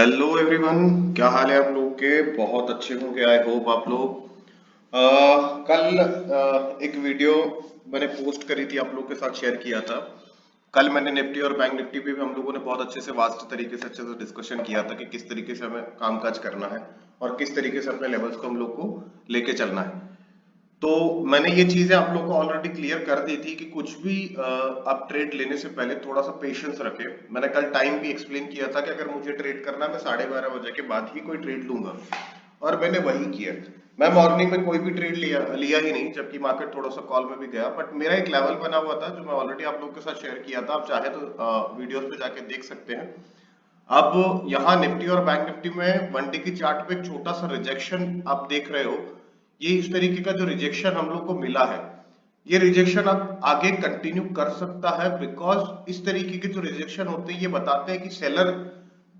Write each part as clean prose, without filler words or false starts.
Hello everyone, क्या हाल है आप लोग के। बहुत अच्छे होंगे आई होप आप लोग। कल एक वीडियो मैंने पोस्ट करी थी, आप लोग के साथ शेयर किया था। कल मैंने निफ्टी और बैंक निफ्टी पे भी हम लोगों ने बहुत अच्छे से वास्ट तरीके से अच्छे से डिस्कशन किया था कि किस तरीके से हमें कामकाज करना है और किस तरीके से अपने लेवल्स को हम लोग को लेके चलना है। तो मैंने ये चीजें आप लोग को ऑलरेडी क्लियर कर दी थी कि कुछ भी आप ट्रेड लेने से पहले थोड़ा सा पेशेंस रखें। मैंने कल टाइम भी एक्सप्लेन किया था कि अगर मुझे ट्रेड करना है मैं 12:30 बजे के बाद ही कोई ट्रेड लूंगा, और मैंने वही किया। मैं मॉर्निंग में कोई भी ट्रेड लिया ही नहीं, जबकि मार्केट थोड़ा सा कॉल में भी गया, बट मेरा एक लेवल बना हुआ था जो मैं ऑलरेडी आप लोग के साथ शेयर किया था। आप चाहे तो वीडियोस पे जाके देख सकते हैं। अब यहाँ निफ्टी और बैंक निफ्टी में मंडे की चार्ट पे एक छोटा सा रिजेक्शन आप देख रहे हो। ये इस तरीके का जो रिजेक्शन हम लोग को मिला है, ये रिजेक्शन अब आगे कंटिन्यू कर सकता है, बिकॉज इस तरीके के जो रिजेक्शन होते हैं ये बताते हैं कि सेलर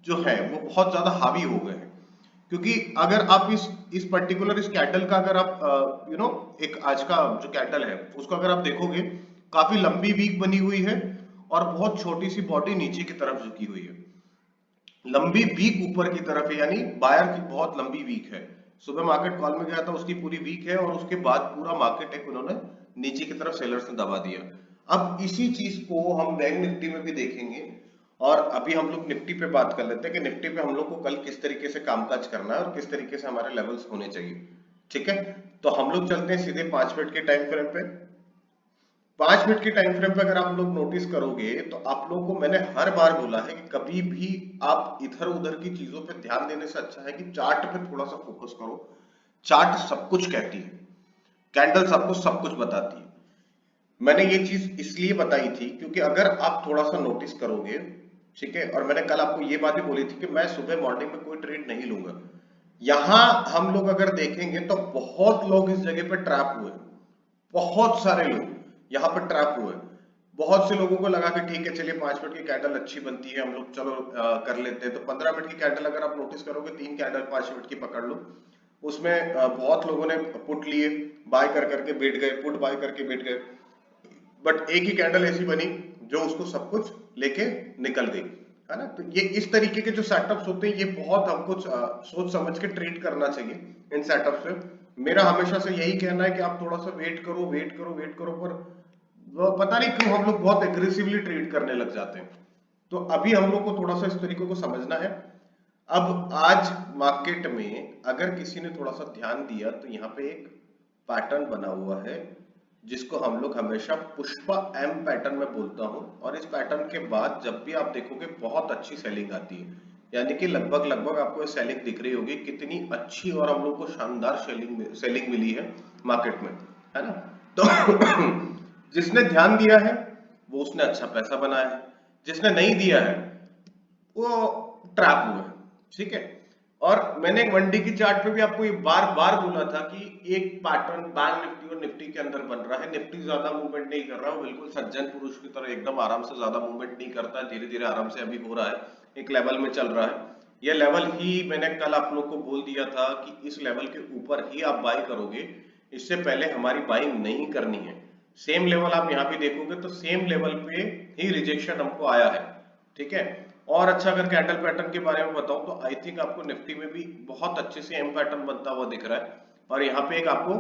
जो है वो बहुत ज्यादा हावी हो गए हैं। क्योंकि अगर आप इस पर्टिकुलर इस कैंडल का अगर आप एक आज का जो कैंडल है उसको अगर आप देखोगे, काफी लंबी वीक बनी हुई है और बहुत छोटी सी बॉडी नीचे की तरफ झुकी हुई है। लंबी वीक ऊपर की तरफ है, यानी बायर की बहुत लंबी वीक है। सुबह मार्केट कॉल में गया था, उसकी पूरी वीक है और उसके बाद पूरा मार्केट एक उन्होंने नीचे की तरफ सेलर्स ने दबा दिया। अब इसी चीज को हम बैंक निफ्टी में भी देखेंगे। और अभी हम लोग निफ्टी पे बात कर लेते हैं कि निफ्टी पे हम लोग को कल किस तरीके से कामकाज करना है और किस तरीके से हमारे लेवल्स होने चाहिए। ठीक है, तो हम लोग चलते हैं सीधे 5 मिनट के टाइम फ्रेम पे। 5 मिनट के टाइम फ्रेम पे अगर आप लोग नोटिस करोगे तो आप लोगों को मैंने हर बार बोला है कि कभी भी आप इधर उधर की चीजों पे ध्यान देने से अच्छा है कि चार्ट पे थोड़ा सा फोकस करो। चार्ट सब कुछ कहती है, कैंडल्स आपको सब कुछ बताती है। मैंने ये चीज इसलिए बताई थी क्योंकि अगर आप थोड़ा सा नोटिस करोगे, ठीक है, और मैंने कल आपको ये बात भी बोली थी कि मैं सुबह मॉर्निंग में कोई ट्रेड नहीं लूंगा। यहां हम लोग अगर देखेंगे तो बहुत लोग इस जगह पे ट्रैप हुए, बहुत सारे लोग यहाँ पर ट्रैप हुए। बहुत से लोगों को लगा कि ठीक है चलिए 5 मिनट की कैंडल अच्छी बनती है, हम लोग चलो कर लेते हैं। तो 15 मिनट की कैंडल अगर आप नोटिस करोगे, 3 कैंडल 5 मिनट की पकड़ लो, उसमें बहुत लोगों ने पुट लिए, बाय कर करके बैठ गए, पुट बाय करके बैठ गए। बट एक ही कैंडल ऐसी बनी जो उसको सब कुछ लेके निकल गई, है ना। तो ये इस तरीके के जो सेटअप्स होते हैं ये बहुत हमको सोच समझ के ट्रेड करना चाहिए इन सेटअप से। मेरा हमेशा से यही कहना है कि आप थोड़ा सा वेट करो वेट करो वेट करो, पर वो पता नहीं क्यों हम लोग बहुत एग्रेसिवली ट्रेड करने लग जाते हैं। तो अभी हम लोग को थोड़ा सा इस तरीके को समझना है। अब आज मार्केट में अगर किसी ने थोड़ा सा ध्यान दिया तो यहाँ पे एक पैटर्न बना हुआ है जिसको हम लोग हमेशा पुष्पा एम पैटर्न में बोलता हूं। और इस पैटर्न के बाद जब भी आप देखोगे बहुत अच्छी सेलिंग आती है, यानी कि लगभग लगभग आपको सेलिंग दिख रही होगी कितनी अच्छी, और हम लोग को शानदार सेलिंग मिली है मार्केट में, है ना। तो जिसने ध्यान दिया है वो उसने अच्छा पैसा बनाया है, जिसने नहीं दिया है वो ट्रैप हुआ है। ठीक है, और मैंने मंडी की चार्ट पे भी आपको ये बार बार बोला था कि एक पैटर्न बैंक निफ्टी और निफ्टी के अंदर बन रहा है। निफ्टी ज्यादा मूवमेंट नहीं कर रहा है, बिल्कुल सज्जन पुरुष की तरह एकदम आराम से, ज्यादा मूवमेंट नहीं करता है, धीरे धीरे आराम से अभी हो रहा है, एक लेवल में चल रहा है। यह लेवल ही मैंने कल आप लोग को बोल दिया था कि इस लेवल के ऊपर ही आप बाई करोगे, इससे पहले हमारी बाइंग नहीं करनी है। सेम लेवल आप यहाँ भी देखोगे तो सेम लेवल पे ही रिजेक्शन हमको आया है। ठीक है, और अच्छा अगर कैंडल पैटर्न के बारे में बताऊं तो आई थिंक आपको निफ्टी में भी बहुत अच्छे से एम पैटर्न बनता हुआ दिख रहा है, और यहाँ पे एक आपको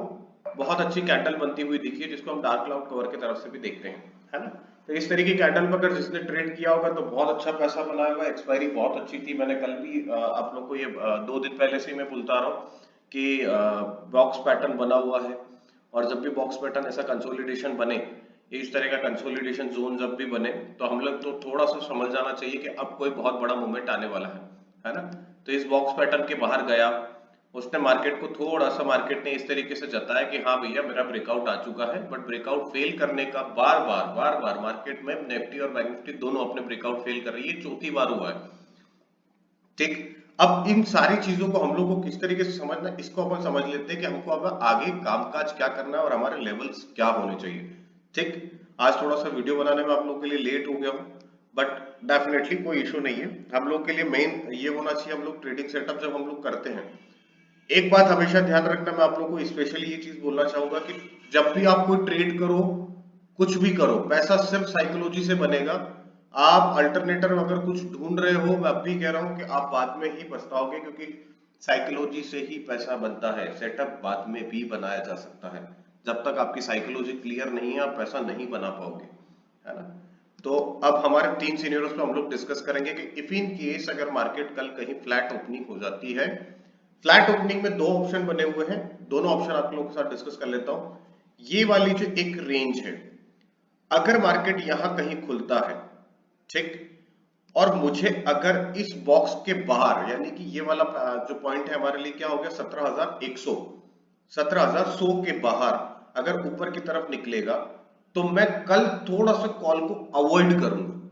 बहुत अच्छी कैंडल बनती हुई दिखी है जिसको हम डार्क क्लाउड कवर की तरफ से भी देखते हैं, है ना। तो इस तरीके की कैंडल पर अगर जिसने ट्रेड किया होगा तो बहुत अच्छा पैसा बनाया होगा। एक्सपायरी बहुत अच्छी थी, मैंने कल भी आप लोग को ये 2 दिन पहले से मैं बोलता रहा हूँ कि बॉक्स पैटर्न बना हुआ है, और जब भी बॉक्स पैटर्न ऐसा कंसोलिडेशन बने, इस तरह का कंसोलिडेशन जोन जब भी बने, तो हम लोग तो थोड़ा सा समझ जाना चाहिए कि अब कोई बहुत बड़ा मूवमेंट आने वाला है ना। तो इस बॉक्स पैटर्न के बाहर गया, उसने मार्केट को थोड़ा सा, मार्केट ने इस तरीके से जताया कि हाँ भैया मेरा ब्रेकआउट आ चुका है, बट ब्रेकआउट फेल करने का बार बार मार्केट में निफ्टी और बैंक निफ्टी दोनों अपने ब्रेकआउट फेल कर रही है, चौथी बार हुआ है। ठीक, अब इन सारी चीजों को हम लोग को किस तरीके से समझना है, इसको अपन समझ लेते हैं कि हमको अब आगे कामकाज क्या करना है और हमारे लेवल्स क्या होने चाहिए। ठीक, आज थोड़ा सा वीडियो बनाने में आप लोगों के लिए लेट हो गया हूं, बट डेफिनेटली कोई इशू नहीं है। हम लोग के लिए मेन ये होना चाहिए, हम लोग ट्रेडिंग सेटअप जब हम लोग करते हैं, एक बात हमेशा ध्यान रखना, मैं आप लोगों को स्पेशली ये चीज बोलना चाहूंगा कि जब भी आप कोई ट्रेड करो, कुछ भी करो, पैसा सिर्फ साइकोलॉजी से बनेगा, आप अल्टरनेटर अगर कुछ ढूंढ रहे हो, मैं अब भी कह रहा हूं कि आप बाद में ही पछताओगे, क्योंकि साइकोलॉजी से ही पैसा बनता है, सेटअप बाद में भी बनाया जा सकता है। जब तक आपकी साइकोलॉजी क्लियर नहीं है आप पैसा नहीं बना पाओगे, है ना। तो अब हमारे 3 सिनेरियोस पे हम लोग डिस्कस करेंगे कि इफ इन केस अगर मार्केट कल कहीं फ्लैट ओपनिंग हो जाती है। फ्लैट ओपनिंग में 2 ऑप्शन बने हुए हैं, दोनों ऑप्शन आप लोगों के साथ डिस्कस कर लेता हूं। ये वाली जो एक रेंज है, अगर मार्केट यहां कहीं खुलता है, ठीक, और मुझे अगर इस बॉक्स के बाहर, यानी कि ये वाला जो पॉइंट है हमारे लिए क्या हो गया 17,100, 17,100 के बाहर अगर ऊपर की तरफ निकलेगा तो मैं कल थोड़ा सा कॉल को अवॉइड करूंगा।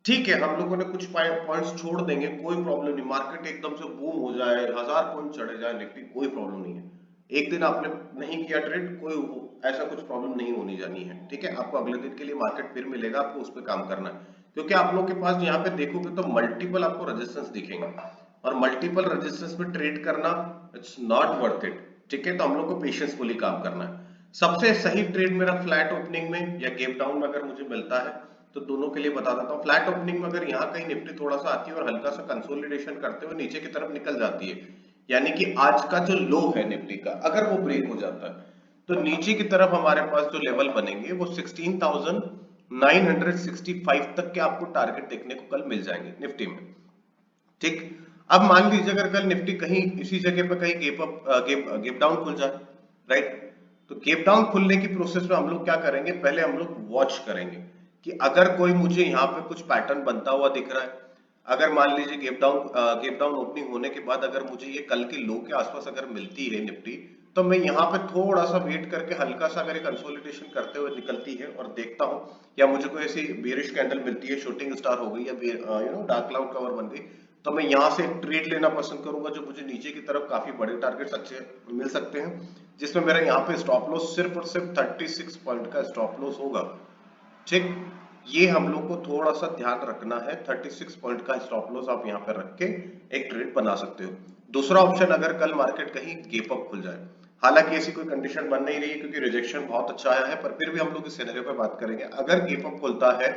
ठीक है, हम लोगों ने कुछ पॉइंट्स छोड़ देंगे, कोई प्रॉब्लम नहीं। मार्केट एकदम से बूम हो जाए, 1000 पॉइंट चढ़े जाए निफ्टी, कोई प्रॉब्लम नहीं है। एक दिन आपने नहीं किया ट्रेड, कोई ऐसा कुछ प्रॉब्लम नहीं होनी जानी है। ठीक है, आपको अगले दिन के लिए मार्केट फिर मिलेगा, आपको उस पर काम करना है। क्योंकि आप लोग के पास यहाँ पे देखोगे तो मल्टीपल आपको रेजिस्टेंस दिखेंगे, और मल्टीपल रेजिस्टेंस में ट्रेड करना इट्स नॉट वर्थ इट। ठीक है, तो हम लोग को पेशेंसफुली काम करना है। सबसे सही ट्रेड मेरा फ्लैट ओपनिंग में या गैप डाउन में अगर मुझे मिलता है तो दोनों के लिए बता देता हूँ। फ्लैट ओपनिंग में अगर यहाँ कहीं निफ्टी थोड़ा सा आती है और हल्का सा कंसोलिडेशन करते हुए नीचे की तरफ निकल जाती है, यानी कि आज का जो लो है निफ्टी का अगर वो ब्रेक हो जाता है, तो नीचे की तरफ हमारे पास जो लेवल बनेंगे वो 16,965 तक के आपको टारगेट देखने को कल मिल जाएंगे निफ्टी में। ठीक, अब मान लीजिए अगर कल निफ्टी कहीं इसी जगह पर कहीं गेप डाउन खुल जाए, राइट, तो गेप डाउन खुलने की प्रोसेस में हम लोग क्या करेंगे, पहले हम लोग वॉच करेंगे कि अगर कोई मुझे यहाँ पे कुछ पैटर्न बनता हुआ दिख रहा है, अगर मान लीजिए गेप डाउन ओपनिंग होने के बाद अगर मुझे ये कल के लो के आसपास अगर मिलती है निफ्टी, तो मैं यहाँ पे थोड़ा सा वेट करके हल्का सा अगर कंसोलिडेशन करते हुए निकलती है और देखता हूँ, या मुझे कोई ऐसी बेरिश कैंडल मिलती है, शूटिंग स्टार हो गई, या डार्क क्लाउड कवर बन गई, तो मैं यहाँ से ट्रेड लेना पसंद करूंगा, जो मुझे नीचे की तरफ काफी बड़े टारगेट्स अच्छे मिल सकते हैं, जिसमें मेरा यहाँ पे स्टॉप लॉस सिर्फ और सिर्फ 36 पॉइंट का स्टॉप लॉस होगा। ठीक, ये हम लोग को थोड़ा सा ध्यान रखना है, 36 पॉइंट का स्टॉप लॉस आप यहाँ पर रख के एक ट्रेड बना सकते हो। दूसरा ऑप्शन, अगर कल मार्केट कहीं गेप अप खुल जाए, हालांकि ऐसी कोई कंडीशन बन नहीं रही है क्योंकि रिजेक्शन बहुत अच्छा आया है, पर फिर भी हम लोग इस सिनेरियो पे बात करेंगे। अगर गेप अप खुलता है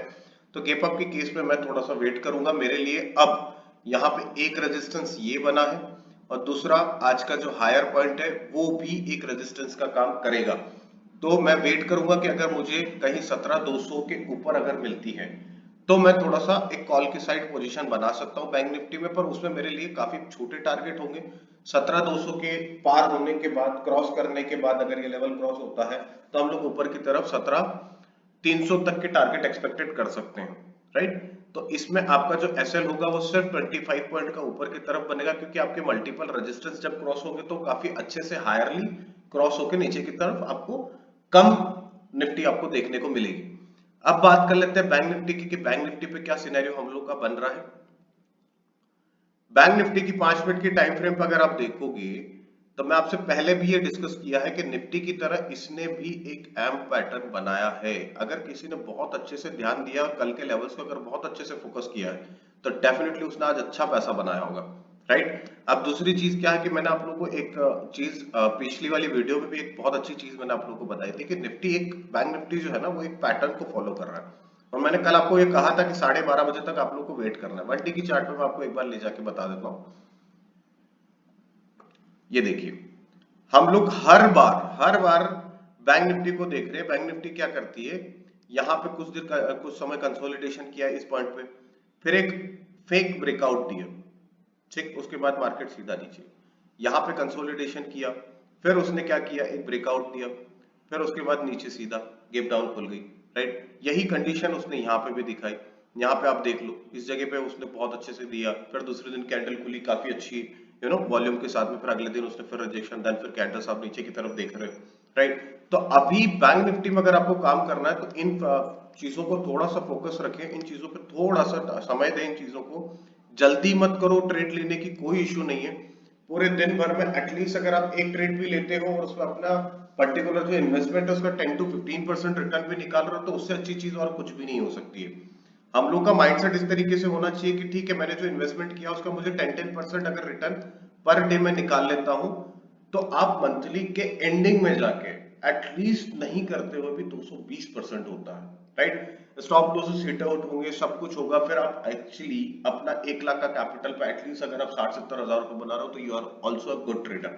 तो गेप अप के केस में मैं थोड़ा सा वेट करूंगा। मेरे लिए अब यहाँ पे एक रेजिस्टेंस ये बना है, और दूसरा आज का जो हायर पॉइंट है वो भी एक रेजिस्टेंस का काम करेगा। तो मैं वेट करूंगा कि अगर मुझे कहीं 17,200 के ऊपर अगर मिलती है तो मैं थोड़ा सा एक कॉल की साइड पोजीशन बना सकता हूं बैंक निफ्टी में, पर उसमें मेरे लिए काफी छोटे टारगेट होंगे। 17,200 के पार होने के बाद, क्रॉस करने के बाद अगर ये लेवल क्रॉस होता है तो हम लोग ऊपर की तरफ 17,300 तक के टारगेट एक्सपेक्टेड कर सकते हैं, राइट। तो इसमें आपका जो एसएल होगा वो सिर्फ 25 पॉइंट का ऊपर की तरफ बनेगा, क्योंकि आपके मल्टीपल रेजिस्टेंस जब क्रॉस होंगे तो काफी अच्छे से हायरली क्रॉस होकर नीचे की तरफ आपको कम निफ्टी आपको देखने को मिलेगी। अब बात कर लेते हैं बैंक निफ्टी की, कि बैंक निफ्टी पे क्या सिनेरियो हम लोग का बन रहा है। बैंक निफ्टी की 5 मिनट की टाइम फ्रेम पर अगर आप देखोगे तो मैं आपसे पहले भी ये डिस्कस किया है कि निफ्टी की तरह इसने भी एक एम पैटर्न बनाया है। अगर किसी ने बहुत अच्छे से ध्यान दिया और कल के लेवल्स को अगर बहुत अच्छे से फोकस किया है तो डेफिनेटली उसने आज अच्छा पैसा बनाया होगा, राइट। अब दूसरी चीज क्या है कि मैंने आप लोगों को एक चीज पिछली वाली वीडियो में भी एक बहुत अच्छी चीज मैंने आप लोगों को बताई थी कि निफ्टी एक बैंक निफ्टी जो है ना वो एक पैटर्न को फॉलो कर रहा है, और मैंने कल आपको ये कहा था कि 12:30 बजे तक आप लोग को वेट करना है। 1 डे की चार्ट पे मैं आपको एक बार ले जाके बता देता हूँ। ये देखिए, हम लोग हर बार बैंक निफ्टी को देख रहे हैं। बैंक निफ्टी क्या करती है, यहां पे कुछ समय कंसोलिडेशन किया इस पॉइंट पे, फिर एक फेक ब्रेकआउट दिया, ठीक, उसके बाद मार्केट सीधा नीचे, यहां पे कंसोलिडेशन किया, फिर उसने क्या किया, एक ब्रेकआउट दिया, फिर उसके बाद नीचे सीधा गैप डाउन खुल गई, राइट। यही कंडीशन उसने यहाँ पे भी दिखाई। यहाँ पे आप देख लो, इस जगह पे उसने बहुत अच्छे से दिया, फिर दूसरे दिन कैंडल खुली काफी अच्छी वॉल्यूम के साथ में, फिर अगले दिन उसने फिर रिजेक्शन, देन फिर कैंडल्स आप नीचे की तरफ देख रहे हो, राइट। तो अभी बैंक निफ्टी में अगर आपको काम करना है तो इन चीजों को थोड़ा सा फोकस रखें, इन चीजों पे थोड़ा सा समय दें, इन चीजों को जल्दी मत करो। ट्रेड लेने की कोई इश्यू नहीं है, पूरे दिन भर में एटलीस्ट अगर आप एक ट्रेड भी लेते हो और उसमें अपना पर्टिकुलर जो इन्वेस्टमेंट है उसका 10 to 15% रिटर्न भी निकाल रहे हो, तो उससे अच्छी चीज और कुछ भी नहीं हो सकती है। हम लोग का माइंडसेट इस तरीके से होना चाहिए कि ठीक है, मैंने जो इन्वेस्टमेंट किया उसका मुझे 10% अगर रिटर्न पर डे में निकाल लेता हूं, तो आप मंथली के एंडिंग में जाके एटलीस्ट नहीं करते हुए भी 220% होता है, right. Stop losses hit out होंगे, सब कुछ होगा, फिर आप एक्चुअली अपना 1 लाख का कैपिटल पे एटलीस्ट अगर आप 60-70 हजार रुपए बना रहे हो तो you are also a good trader.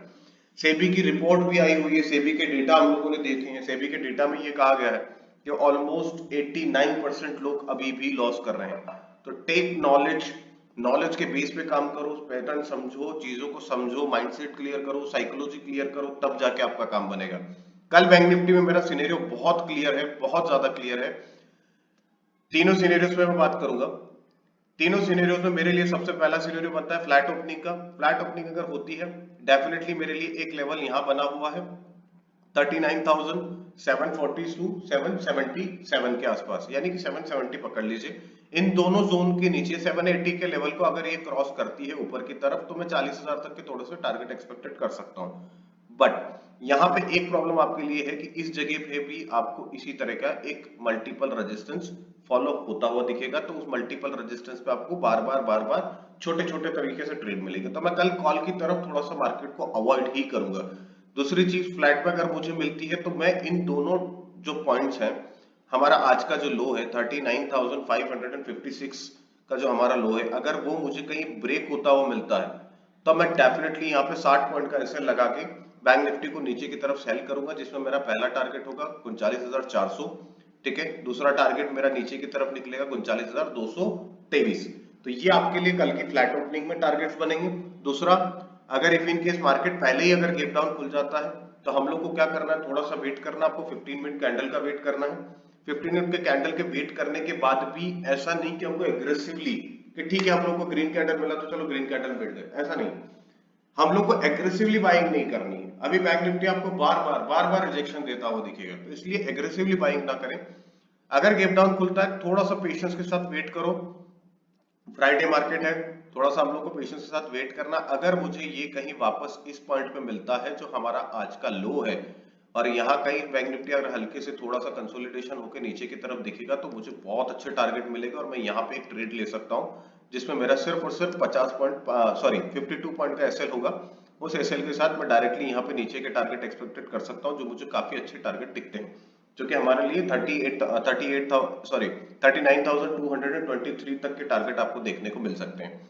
SEBI की रिपोर्ट भी आई हुई है, सेबी के डेटा हम लोगों ने देखे हैं। सेबी के डेटा में ये कहा गया है कि ऑलमोस्ट 89% लोग अभी भी लॉस कर रहे हैं। तो टेक नॉलेज, नॉलेज के बेस पे काम करो, पैटर्न समझो, चीजों को समझो, माइंडसेट क्लियर करो, साइकोलॉजी क्लियर करो, तब जाके आपका काम बनेगा। कल बैंक निफ्टी में मेरा सिनेरियो बहुत क्लियर है, बहुत ज्यादा क्लियर है। तीनों सिनेरियोस में मैं बात करूंगा। तीनों सिनेरियोस में मेरे लिए सबसे पहला सिनेरियो बनता है फ्लैट ओपनिंग का। फ्लैट ओपनिंग अगर होती है, डेफिनेटली मेरे लिए एक लेवल यहां बना हुआ है 39,740 टू 777 के आसपास, यानी कि 770 पकड़ लीजिए। इन दोनों जोन के नीचे 780 के लेवल को अगर ये क्रॉस करती है ऊपर की तरफ, तो मैं 40,000 तक के थोड़े से टारगेट एक्सपेक्टेड कर सकता हूं। बट यहाँ पे एक प्रॉब्लम आपके लिए है कि इस जगह पे भी आपको इसी तरह का एक मल्टीपल रेजिस्टेंस फॉलो होता हुआ दिखेगा। तो उस मल्टीपल रेजिस्टेंस पे आपको बार बार छोटे छोटे तरीके से ट्रेड मिलेगा। तो मैं कल कॉल की तरफ थोड़ा सा मार्केट को अवॉइड ही करूंगा। दूसरी चीज, फ्लैट में अगर मुझे मिलती है तो मैं इन दोनों जो पॉइंट्स हैं, हमारा आज का जो लो है 39,556 का जो हमारा लो है, अगर वो मुझे कहीं ब्रेक होता हुआ मिलता है तो मैं डेफिनेटली यहाँ पे 60 पॉइंट का एसएल लगा के बैंक निफ्टी को नीचे की तरफ सेल करूंगा, जिसमें मेरा पहला टारगेट होगा 39,400। ठीक है, दूसरा टारगेट मेरा नीचे की तरफ निकलेगा 39,223। तो ये आपके लिए कल की फ्लैट ओपनिंग में टारगेट्स बनेंगे। दूसरा, अगर इफ इन केस मार्केट पहले ही अगर गैप डाउन खुल जाता है तो हम लोग को क्या करना है, थोड़ा सा वेट करना, आपको 15 मिनट कैंडल का वेट करना है। 15 मिनट के कैंडल के वेट करने के बाद भी ऐसा नहीं कि हमको एग्रेसिवली कि ठीक है हम लोग को ग्रीन कैंडल मिला तो चलो ग्रीन कैंडल मिल गए, ऐसा नहीं। हम लोग को एग्रेसिवली बाइंग नहीं करनी है। अभी बैंक निफ्टी आपको बार बार रिजेक्शन देता हुआ दिखेगा, तो इसलिए एग्रेसिवली बाइंग ना करें। अगर गैप डाउन खुलता है, थोड़ा सा पेशेंस के साथ वेट करो। फ्राइडे मार्केट है, थोड़ा सा हम लोग को पेशेंस के साथ वेट करना। अगर मुझे ये कहीं वापस इस पॉइंट पे मिलता है जो हमारा आज का लो है, और यहाँ कहीं बैंक निफ्टी अगर हल्के से थोड़ा सा कंसोलिडेशन होकर नीचे की तरफ दिखेगा, तो मुझे बहुत अच्छे टारगेट मिलेगा और मैं यहाँ पे एक ट्रेड ले सकता हूँ, जिसमें मेरा सिर्फ और सिर्फ 52 पॉइंट का एसएल होगा। उस एसएल के साथ मैं डायरेक्टली यहाँ पे नीचे के टारगेट एक्सपेक्टेड कर सकता हूँ, जो मुझे काफी अच्छे टारगेट दिखते हैं, जो कि हमारे लिए 39,223 तक के टारगेट आपको देखने को मिल सकते हैं।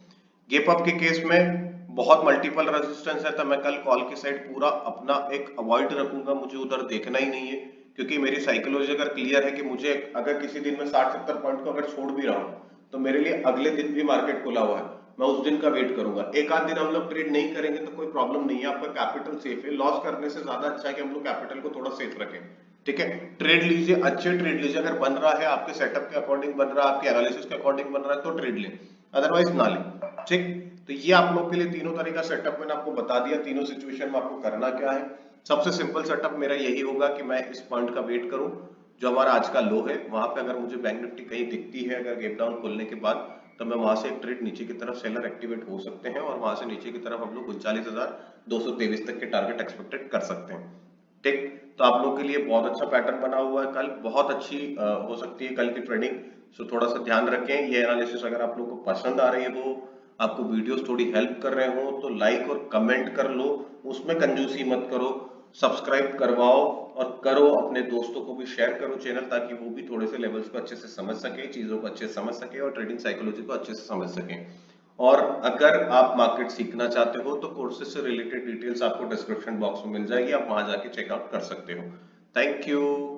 गेप अप के केस में बहुत मल्टीपल रेजिस्टेंस है, तो मैं कल कॉल की साइड पूरा अपना एक अवॉइड रखूंगा, मुझे उधर देखना ही नहीं है। क्योंकि मेरी साइकोलॉजी अगर क्लियर है कि मुझे अगर किसी दिन में 60-70 पॉइंट को अगर छोड़ भी रहा हूं, तो मेरे लिए अगले दिन भी मार्केट खुला हुआ है, मैं उस दिन का वेट करूंगा। एक आध दिन हम लोग ट्रेड नहीं करेंगे तो कोई प्रॉब्लम नहीं है, आपका कैपिटल सेफ है। लॉस करने से ज्यादा अच्छा है कि हम लोग कैपिटल को थोड़ा सेफ रखें। ठीक है, ट्रेड लीजिए, अच्छे ट्रेड लीजिए। अगर बन रहा है, आपके सेटअप के अकॉर्डिंग बन रहा है, आपके एनालिसिस के अकॉर्डिंग बन रहा है, तो ट्रेड लें, अदरवाइज ना लें। ठीक, तो ये आप लोग के लिए तीनों तरह का सेटअप मैंने आपको बता दिया। तीनों सिचुएशन में आपको करना क्या है। सबसे सिंपल सेटअप मेरा यही होगा कि मैं इस पॉइंट का वेट करूं जो हमारा आज का लो है, वहां पे अगर मुझे बैंक निफ्टी कहीं दिखती है अगर गैप डाउन खोलने के बाद, तो मैं वहां से एक ट्रेड नीचे की तरफ सेलर एक्टिवेट हो सकते हैं, और वहां से नीचे की तरफ हम लोग 39,223 तक के टारगेट एक्सपेक्टेड कर सकते हैं। ठीक, तो आप लोग के लिए बहुत अच्छा पैटर्न बना हुआ है, कल बहुत अच्छी हो सकती है कल की ट्रेडिंग। सो थोड़ा सा ध्यान रखें। ये एनालिसिस अगर आप लोग को पसंद आ रही हो, आपको वीडियोस थोड़ी हेल्प कर रहे हो, तो लाइक और कमेंट कर लो, उसमें कंजूसी मत करो। सब्सक्राइब करवाओ और करो, अपने दोस्तों को भी शेयर करो चैनल, ताकि वो भी थोड़े से लेवल्स को अच्छे से समझ सके, चीजों को अच्छे से समझ सके और ट्रेडिंग साइकोलॉजी को अच्छे से समझ सके। और अगर आप मार्केट सीखना चाहते हो तो कोर्सेज से रिलेटेड डिटेल्स आपको डिस्क्रिप्शन बॉक्स में मिल जाएगी, आप वहां जाके चेकआउट कर सकते हो। Thank you.